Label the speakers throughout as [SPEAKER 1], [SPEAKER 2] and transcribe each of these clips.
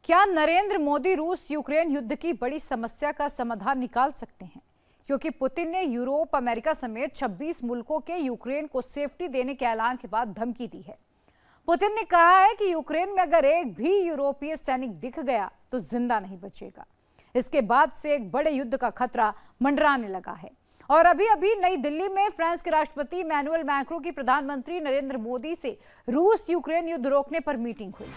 [SPEAKER 1] क्या नरेंद्र मोदी रूस यूक्रेन युद्ध की बड़ी समस्या का समाधान निकाल सकते हैं? क्योंकि पुतिन ने यूरोप, अमेरिका समेत 26 मुल्कों के यूक्रेन को सेफ्टी देने के ऐलान के बाद धमकी दी है। पुतिन ने कहा है कि यूक्रेन में अगर एक भी यूरोपीय सैनिक दिख गया तो जिंदा नहीं बचेगा। इसके बाद से एक बड़े युद्ध का खतरा मंडराने लगा है। और अभी नई दिल्ली में फ्रांस के राष्ट्रपति इमैनुअल मैक्रों की प्रधानमंत्री नरेंद्र मोदी से रूस यूक्रेन युद्ध रोकने पर मीटिंग हुई।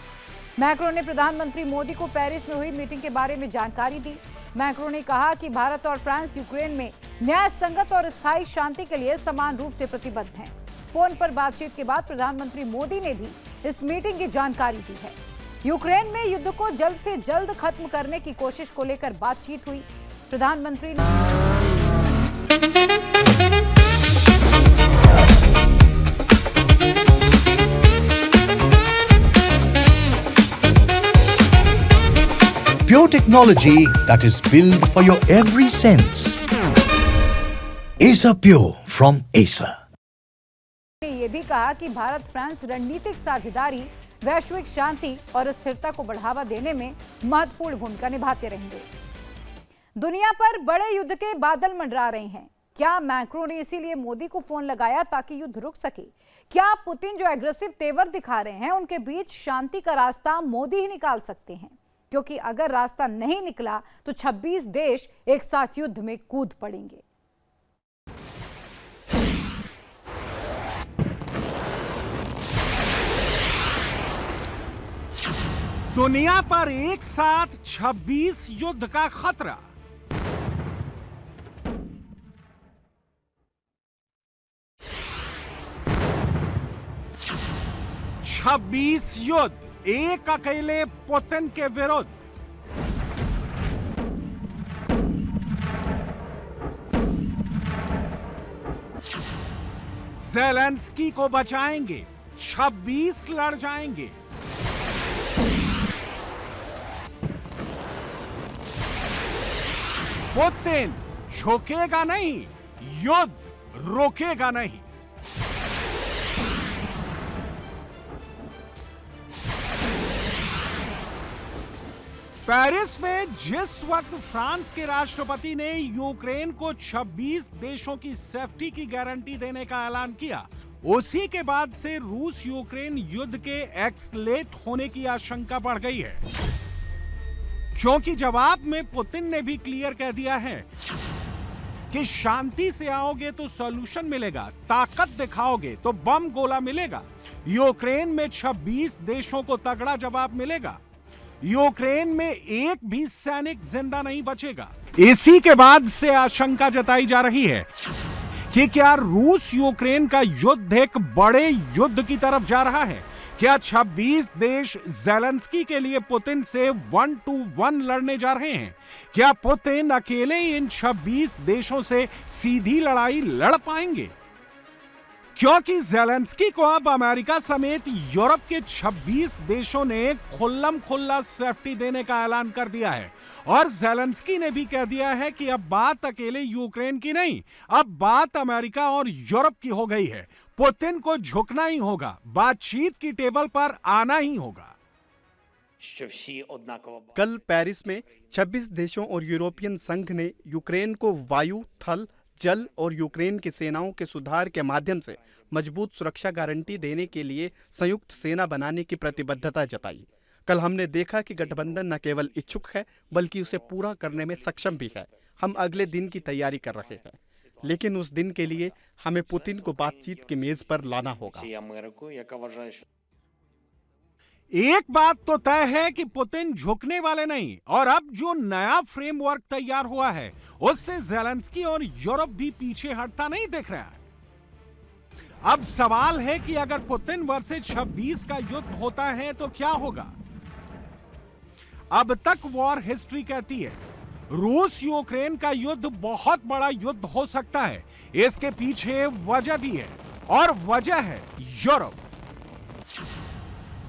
[SPEAKER 1] मैक्रों ने प्रधानमंत्री मोदी को पेरिस में हुई मीटिंग के बारे में जानकारी दी। मैक्रों ने कहा कि भारत और फ्रांस यूक्रेन में न्याय संगत और स्थायी शांति के लिए समान रूप से प्रतिबद्ध हैं। फोन पर बातचीत के बाद प्रधानमंत्री मोदी ने भी इस मीटिंग की जानकारी दी है। यूक्रेन में युद्ध को जल्द से जल्द खत्म करने की कोशिश को लेकर बातचीत हुई। प्रधानमंत्री ने
[SPEAKER 2] Pure technology that is built for your every sense. Acer Pure from Acer.
[SPEAKER 1] ये भी कहा कि भारत फ्रांस रणनीतिक साझेदारी वैश्विक शांति और स्थिरता को बढ़ावा देने में महत्वपूर्ण भूमिका निभाते रहेंगे। दुनिया पर बड़े युद्ध के बादल मंडरा रहे हैं। क्या मैक्रों ने इसीलिए मोदी को फोन लगाया ताकि युद्ध रुक सके? क्या पुतिन जो एग्रेसिव तेवर दिखा रहे हैं उनके बीच शांति का रास्ता मोदी ही निकाल सकते हैं? क्योंकि अगर रास्ता नहीं निकला तो 26 देश एक साथ युद्ध में कूद पड़ेंगे।
[SPEAKER 3] दुनिया पर एक साथ 26 युद्ध का खतरा। छब्बीस युद्ध एक अकेले पुतिन के विरुद्ध। ज़ेलेंस्की को बचाएंगे, 26 लड़ जाएंगे। पुतिन झुकेगा नहीं, युद्ध रोकेगा नहीं। पेरिस में जिस वक्त फ्रांस के राष्ट्रपति ने यूक्रेन को 26 देशों की सेफ्टी की गारंटी देने का ऐलान किया, उसी के बाद से रूस यूक्रेन युद्ध के एक्सलेट होने की आशंका बढ़ गई है। क्योंकि जवाब में पुतिन ने भी क्लियर कह दिया है कि शांति से आओगे तो सॉल्यूशन मिलेगा, ताकत दिखाओगे तो बम गोला मिलेगा। यूक्रेन में 26 देशों को तगड़ा जवाब मिलेगा। यूक्रेन में एक भी सैनिक जिंदा नहीं बचेगा। इसी के बाद से आशंका जताई जा रही है कि क्या रूस यूक्रेन का युद्ध एक बड़े युद्ध की तरफ जा रहा है? क्या 26 देश ज़ेलेंस्की के लिए पुतिन से 1-to-1 लड़ने जा रहे हैं? क्या पुतिन अकेले इन 26 देशों से सीधी लड़ाई लड़ पाएंगे? क्योंकि ज़ेलेंस्की को अब अमेरिका समेत यूरोप के 26 देशों ने खुल्लम खुल्ला सेफ्टी देने का ऐलान कर दिया है। और ज़ेलेंस्की ने भी कह दिया है कि अब बात अकेले यूक्रेन की नहीं, अब बात अमेरिका और यूरोप की हो गई है। पुतिन को झुकना ही होगा, बातचीत की टेबल पर आना ही होगा।
[SPEAKER 4] कल पेरिस में 26 देशों और यूरोपियन संघ ने यूक्रेन को वायु, थल, जल और यूक्रेन की सेनाओं के सुधार के माध्यम से मजबूत सुरक्षा गारंटी देने के लिए संयुक्त सेना बनाने की प्रतिबद्धता जताई। कल हमने देखा कि गठबंधन न केवल इच्छुक है बल्कि उसे पूरा करने में सक्षम भी है। हम अगले दिन की तैयारी कर रहे हैं, लेकिन उस दिन के लिए हमें पुतिन को बातचीत की मेज पर लाना होगा।
[SPEAKER 3] एक बात तो तय है कि पुतिन झुकने वाले नहीं, और अब जो नया फ्रेमवर्क तैयार हुआ है उससे ज़ेलेंस्की और यूरोप भी पीछे हटता नहीं दिख रहा है। अब सवाल है कि अगर पुतिन वर्सेस 26 का युद्ध होता है तो क्या होगा? अब तक वॉर हिस्ट्री कहती है रूस यूक्रेन का युद्ध बहुत बड़ा युद्ध हो सकता है। इसके पीछे वजह भी है, और वजह है यूरोप।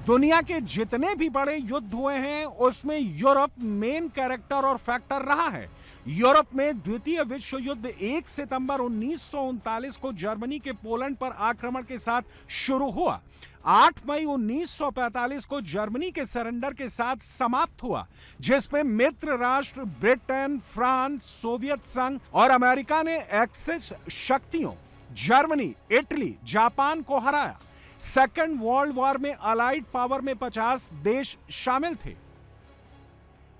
[SPEAKER 3] दुनिया के जितने भी बड़े युद्ध हुए हैं उसमें यूरोप मेन कैरेक्टर और फैक्टर रहा है। यूरोप में द्वितीय विश्व युद्ध 1 सितंबर 1939 को जर्मनी के पोलैंड पर आक्रमण के साथ शुरू हुआ। 8 मई 1945 को जर्मनी के सरेंडर के साथ समाप्त हुआ, जिसमें मित्र राष्ट्र ब्रिटेन, फ्रांस, सोवियत संघ और अमेरिका ने एक्सिस शक्तियों जर्मनी, इटली, जापान को हराया। सेकेंड वर्ल्ड वॉर में अलाइड पावर में 50 देश शामिल थे।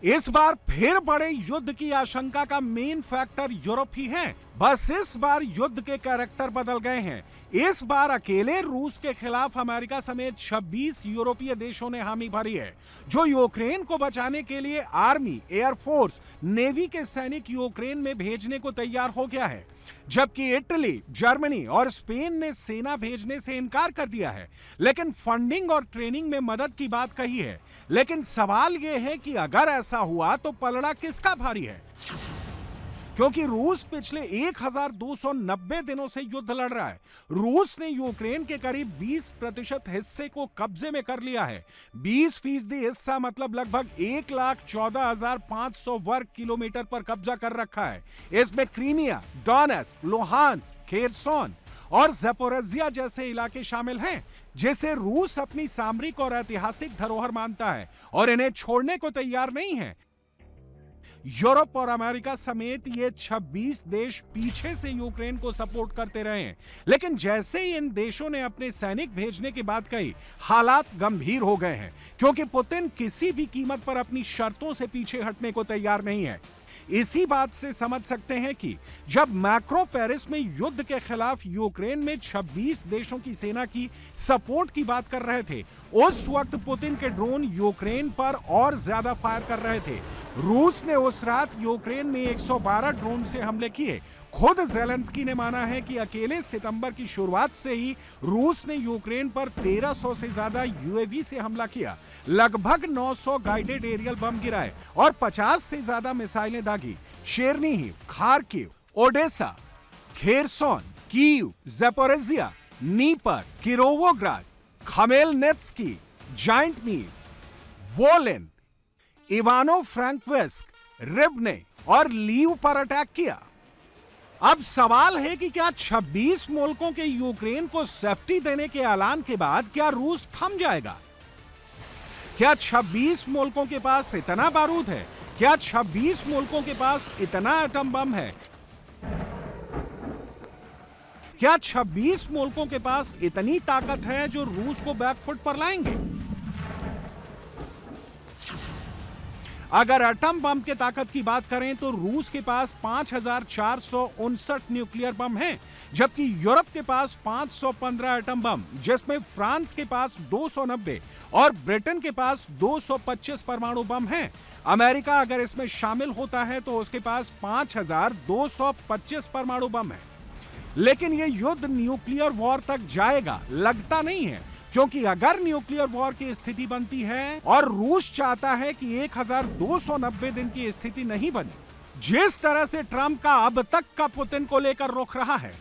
[SPEAKER 3] इस बार फिर बड़े युद्ध की आशंका का मेन फैक्टर यूरोप ही है, बस इस बार युद्ध के कैरेक्टर बदल गए हैं। इस बार अकेले रूस के खिलाफ अमेरिका समेत 26 यूरोपीय देशों ने हामी भरी है, जो यूक्रेन को बचाने के लिए आर्मी, एयरफोर्स, नेवी के सैनिक यूक्रेन में भेजने को तैयार हो गया है, जबकि इटली, जर्मनी और स्पेन ने सेना भेजने से इनकार कर दिया है, लेकिन फंडिंग और ट्रेनिंग में मदद की बात कही है। लेकिन सवाल यह है कि अगर ऐसा हुआ तो पलड़ा किसका भारी है, क्योंकि रूस पिछले 1290 दिनों से युद्ध लड़ रहा है। रूस ने यूक्रेन के करीब 20% हिस्से को कब्जे में कर लिया है। 20% हिस्सा मतलब लगभग 1,14,500 वर्ग किलोमीटर पर कब्जा कर रखा है। इसमें क्रीमिया, डोनेट्स्क, लुहांस्क, खेरसोन और ज़पोरिज़िया जैसे इलाके शामिल हैं, जिसे रूस अपनी सामरिक और ऐतिहासिक धरोहर मानता है और इन्हें छोड़ने को तैयार नहीं है। यूरोप और अमेरिका समेत ये 26 देश पीछे से यूक्रेन को सपोर्ट करते रहे हैं, लेकिन जैसे ही इन देशों ने अपने सैनिक भेजने की बात कही, हालात गंभीर हो गए हैं, क्योंकि पुतिन किसी भी कीमत पर अपनी शर्तों से पीछे हटने को तैयार नहीं है। इसी बात से समझ सकते हैं कि जब मैक्रो पेरिस में युद्ध के खिलाफ यूक्रेन में 26 देशों की सेना की सपोर्ट की बात कर रहे थे, उस वक्त पुतिन के ड्रोन यूक्रेन पर और ज्यादा फायर कर रहे थे। रूस ने उस रात यूक्रेन में 112 ड्रोन से हमले किए। खुद ज़ेलेंस्की ने माना है कि अकेले सितंबर की शुरुआत से ही रूस ने यूक्रेन पर 1300 से ज्यादा यूएवी से हमला किया, लगभग 900 गाइडेड एरियल बम गिराए और 50 से ज्यादा मिसाइलें दागी। Chernihiv, Kharkiv, Odesa, Kherson, Kyiv, Zaporizhzhia, Dnipro, Kirovohrad, Khmelnytskyi, Zhytomyr, Volyn, Ivano-Frankivsk, Rivne और लीव पर अटैक किया। अब सवाल है कि क्या 26 मुल्कों के यूक्रेन को सेफ्टी देने के ऐलान के बाद क्या रूस थम जाएगा? क्या 26 मुल्कों के पास इतना बारूद है? क्या 26 मुल्कों के पास इतना एटम बम है? क्या 26 मुल्कों के पास इतनी ताकत है जो रूस को बैकफुट पर लाएंगे? अगर एटम बम के ताकत की बात करें तो रूस के पास 5,459 न्यूक्लियर बम हैं, जबकि यूरोप के पास 515 एटम बम, जिसमें फ्रांस के पास 290 और ब्रिटेन के पास 225 परमाणु बम हैं। अमेरिका अगर इसमें शामिल होता है तो उसके पास 5,225 परमाणु बम है। लेकिन यह युद्ध न्यूक्लियर वॉर तक जाएगा लगता नहीं है, क्योंकि अगर न्यूक्लियर वॉर की स्थिति बनती है और रूस चाहता है कि 1290 दिन की स्थिति नहीं बने, जिस तरह से ट्रंप का अब तक का पुतिन को लेकर रुख रहा है,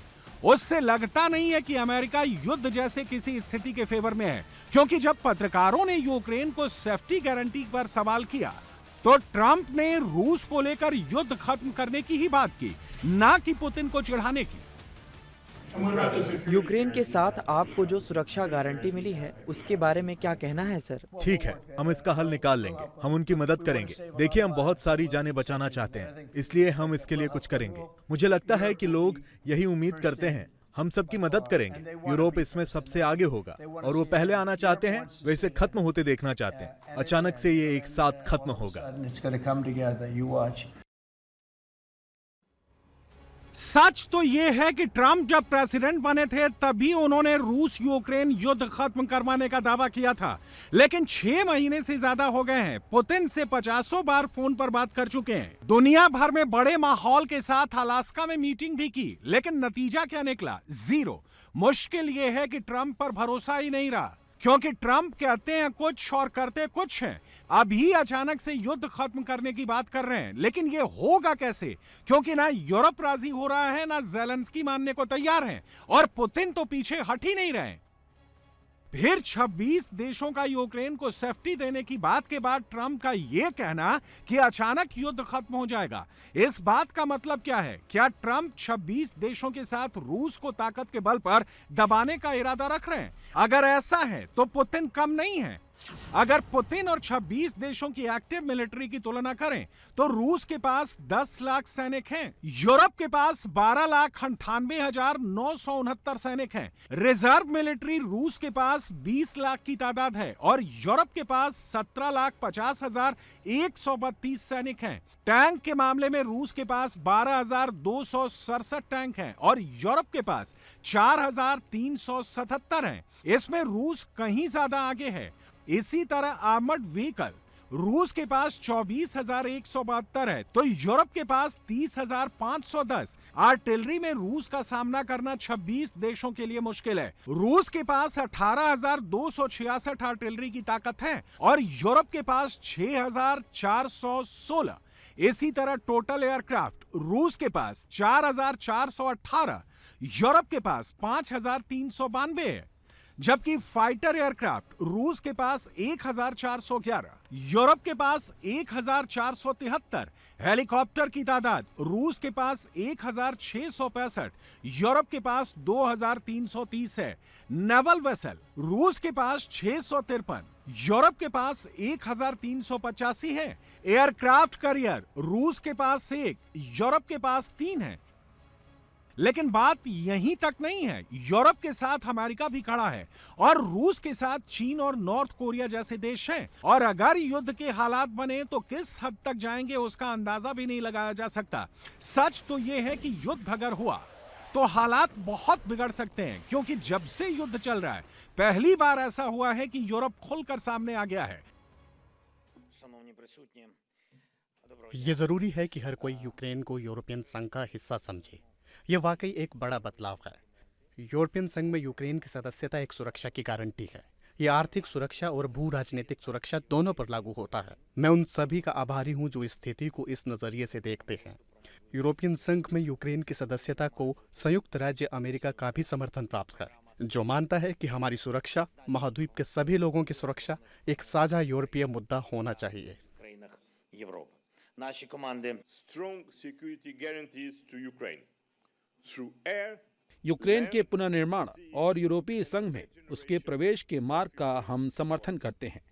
[SPEAKER 3] उससे लगता नहीं है कि अमेरिका युद्ध जैसे किसी स्थिति के फेवर में है। क्योंकि जब पत्रकारों ने यूक्रेन को सेफ्टी गारंटी पर सवाल किया तो ट्रंप ने रूस को लेकर युद्ध खत्म करने की ही बात की, ना कि पुतिन को चिढ़ाने की।
[SPEAKER 5] यूक्रेन के साथ आपको जो सुरक्षा गारंटी मिली है उसके बारे में क्या कहना है सर?
[SPEAKER 6] ठीक है, हम इसका हल निकाल लेंगे, हम उनकी मदद करेंगे। देखिए, हम बहुत सारी जानें बचाना चाहते हैं, इसलिए हम इसके लिए कुछ करेंगे। मुझे लगता है कि लोग यही उम्मीद करते हैं, हम सबकी मदद करेंगे। यूरोप इसमें सबसे आगे होगा और वो पहले आना चाहते हैं, वे इसे खत्म होते देखना चाहते हैं। अचानक से ये एक साथ खत्म होगा।
[SPEAKER 3] सच तो यह है कि ट्रंप जब प्रेसिडेंट बने थे तभी उन्होंने रूस यूक्रेन युद्ध खत्म करवाने का दावा किया था, लेकिन 6 महीने से ज्यादा हो गए हैं। पुतिन से 50 बार फोन पर बात कर चुके हैं, दुनिया भर में बड़े माहौल के साथ अलास्का में मीटिंग भी की, लेकिन नतीजा क्या निकला? 0। मुश्किल यह है कि ट्रंप पर भरोसा ही नहीं रहा, क्योंकि ट्रंप कहते हैं कुछ और करते कुछ हैं। अभी अचानक से युद्ध खत्म करने की बात कर रहे हैं, लेकिन ये होगा कैसे? क्योंकि ना यूरोप राजी हो रहा है, ना ज़ेलेंस्की मानने को तैयार है, और पुतिन तो पीछे हट ही नहीं रहे। फिर 26 देशों का यूक्रेन को सेफ्टी देने की बात के बाद ट्रंप का यह कहना कि अचानक युद्ध खत्म हो जाएगा, इस बात का मतलब क्या है? क्या ट्रंप 26 देशों के साथ रूस को ताकत के बल पर दबाने का इरादा रख रहे हैं? अगर ऐसा है तो पुतिन कम नहीं है। अगर पुतिन और 26 देशों की एक्टिव मिलिट्री की तुलना करें तो रूस के पास 10 लाख सैनिक हैं, यूरोप के पास 12,98,969 सैनिक हैं, रिजर्व मिलिट्री रूस के पास 20 लाख की तादाद है और यूरोप के पास 17,50,132 सैनिक हैं। टैंक के मामले में रूस के पास 12,267 टैंक हैं और यूरोप के पास 4,377 हैं। इसमें रूस कहीं ज्यादा आगे है। इसी तरह आर्मर्ड व्हीकल रूस के पास 24,172 है तो यूरोप के पास 30,510। आर्टिलरी में रूस का सामना करना 26 देशों के लिए मुश्किल है। रूस के पास 18,266 आर्टिलरी की ताकत है और यूरोप के पास 6,416। इसी तरह टोटल एयरक्राफ्ट रूस के पास 4,418, यूरोप के पास 5,392 है, जबकि फाइटर एयरक्राफ्ट रूस के पास 1,411, यूरोप के पास 1,473, हेलीकॉप्टर की तादाद रूस के पास 1,665, यूरोप के पास 2,330 है, नेवल वेसल रूस के पास 653, यूरोप के पास 1,385 है, एयरक्राफ्ट कैरियर रूस के पास 1, यूरोप के पास 3 है। लेकिन बात यहीं तक नहीं है, यूरोप के साथ अमेरिका भी खड़ा है और रूस के साथ चीन और नॉर्थ कोरिया जैसे देश हैं। और अगर युद्ध के हालात बने तो किस हद तक जाएंगे उसका अंदाजा भी नहीं लगाया जा सकता। सच तो यह है कि युद्ध अगर हुआ तो हालात बहुत बिगड़ सकते हैं, क्योंकि जब से युद्ध चल रहा है पहली बार ऐसा हुआ है कि यूरोप खुलकर सामने आ गया है।
[SPEAKER 4] ये जरूरी है कि हर कोई यूक्रेन को यूरोपियन संघ का हिस्सा समझे। यह वाकई एक बड़ा बदलाव है। यूरोपियन संघ में यूक्रेन की सदस्यता एक सुरक्षा की गारंटी है। यह आर्थिक सुरक्षा और भू राजनीतिक सुरक्षा दोनों पर लागू होता है। मैं उन सभी का आभारी हूं जो इस स्थिति को इस नजरिए से देखते हैं। यूरोपियन संघ में यूक्रेन की सदस्यता को संयुक्त राज्य अमेरिका का भी समर्थन प्राप्त है, जो मानता है कि हमारी सुरक्षा, महाद्वीप के सभी लोगों की सुरक्षा एक साझा यूरोपीय मुद्दा होना चाहिए।
[SPEAKER 7] Наші команди strong security guarantees to Ukraine through air.
[SPEAKER 8] Ukraine के पुनर्निर्माण और यूरोपीय संघ में उसके प्रवेश के मार्ग का हम समर्थन करते हैं।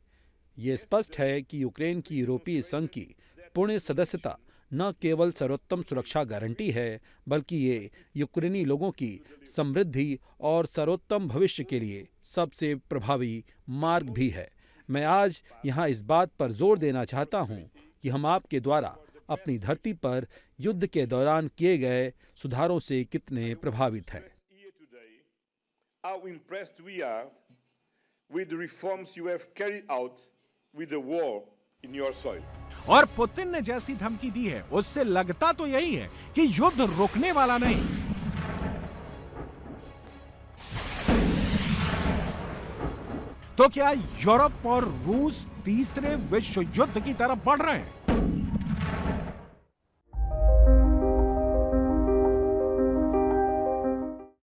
[SPEAKER 8] ये स्पष्ट है कि यूक्रेन की यूरोपीय संघ की पूर्ण सदस्यता न केवल सर्वोत्तम सुरक्षा गारंटी है, बल्कि ये यूक्रेनी लोगों की समृद्धि और सर्वोत्तम भविष्य के लिए सबसे प्रभावी मार्ग भी है। मैं आज यहाँ इस बात पर जोर देना चाहता हूँ कि हम आपके द्वारा अपनी धरती पर युद्ध के दौरान किए गए सुधारों से कितने प्रभावित हैं।
[SPEAKER 7] How impressed we are with the reforms you have carried out with the war in your soil.
[SPEAKER 3] और पुतिन ने जैसी धमकी दी है उससे लगता तो यही है कि युद्ध रुकने वाला नहीं। तो क्या यूरोप और रूस तीसरे विश्व युद्ध की तरफ बढ़ रहे हैं?